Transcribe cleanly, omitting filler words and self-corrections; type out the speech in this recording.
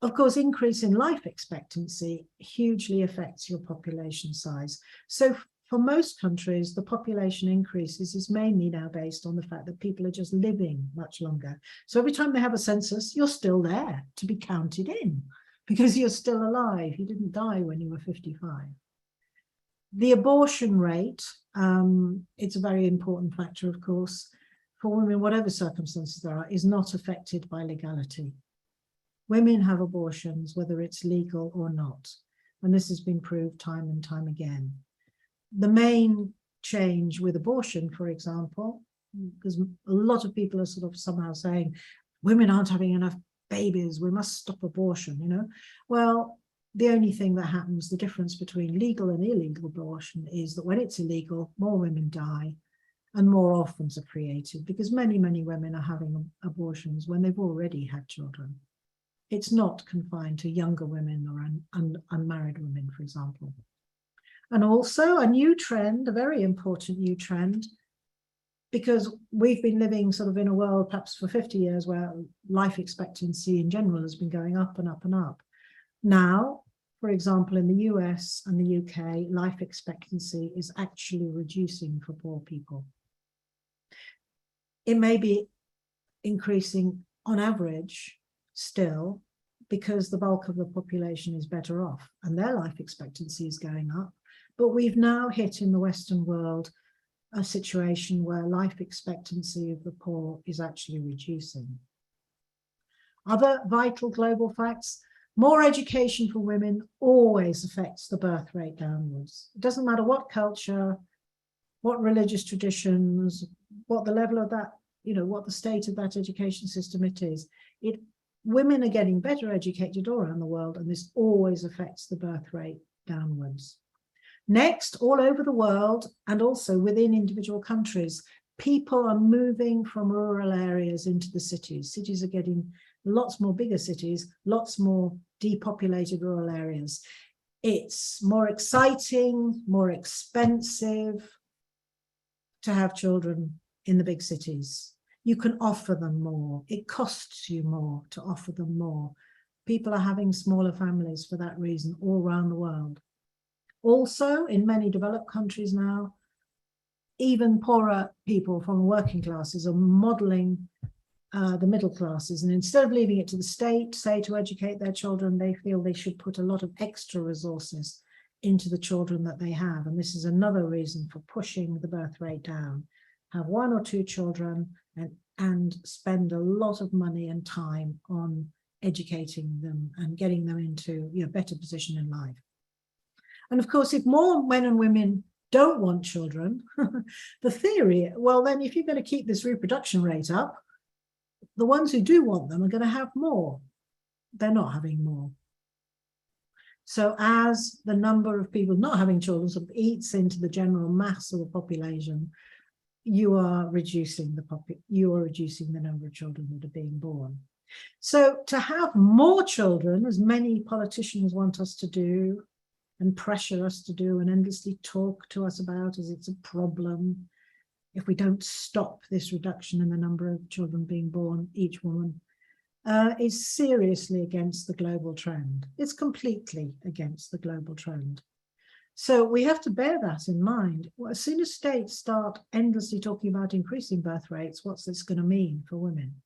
Of course, increase in life expectancy hugely affects your population size. So for most countries, the population increases is mainly now based on the fact that people are just living much longer. So every time they have a census, you're still there to be counted in because you're still alive. You didn't die when you were 55. The abortion rate, it's a very important factor, of course, for women, whatever circumstances there are, is not affected by legality. Women have abortions, whether it's legal or not. And this has been proved time and time again. The main change with abortion, for example, because a lot of people are sort of somehow saying, women aren't having enough babies, we must stop abortion, you know. Well, the only thing that happens, the difference between legal and illegal abortion is that when it's illegal, more women die and more orphans are created because many, many women are having abortions when they've already had children. It's not confined to younger women or unmarried women, for example. And also a new trend, a very important new trend, because we've been living sort of in a world perhaps for 50 years where life expectancy in general has been going up and up and up. Now, for example, in the US and the UK, life expectancy is actually reducing for poor people. It may be increasing on average still because the bulk of the population is better off and their life expectancy is going up. But we've now hit in the Western world a situation where life expectancy of the poor is actually reducing. Other vital global facts: more education for women always affects the birth rate downwards. It doesn't matter what culture, what religious traditions, what the level of that, you know, what the state of that education system it is. Women are getting better educated all around the world, and this always affects the birth rate downwards. Next, all over the world and also within individual countries, people are moving from rural areas into the cities. Cities are getting lots more bigger cities, lots more depopulated rural areas. It's more exciting, more expensive to have children in the big cities. You can offer them more. It costs you more to offer them more. People are having smaller families for that reason all around the world. Also, in many developed countries now, even poorer people from working classes are modeling the middle classes. And instead of leaving it to the state, say, to educate their children, they feel they should put a lot of extra resources into the children that they have. And this is another reason for pushing the birth rate down. Have 1 or 2 children and spend a lot of money and time on educating them and getting them into a better position in life. And of course, if more men and women don't want children, the theory, well, then if you're going to keep this reproduction rate up, the ones who do want them are going to have more. They're not having more. So as the number of people not having children sort of eats into the general mass of the population, you are reducing the number of children that are being born. So to have more children, as many politicians want us to do and pressure us to do and endlessly talk to us about as it's a problem, if we don't stop this reduction in the number of children being born, each woman, is seriously against the global trend. It's completely against the global trend. So we have to bear that in mind. As soon as states start endlessly talking about increasing birth rates, what's this going to mean for women?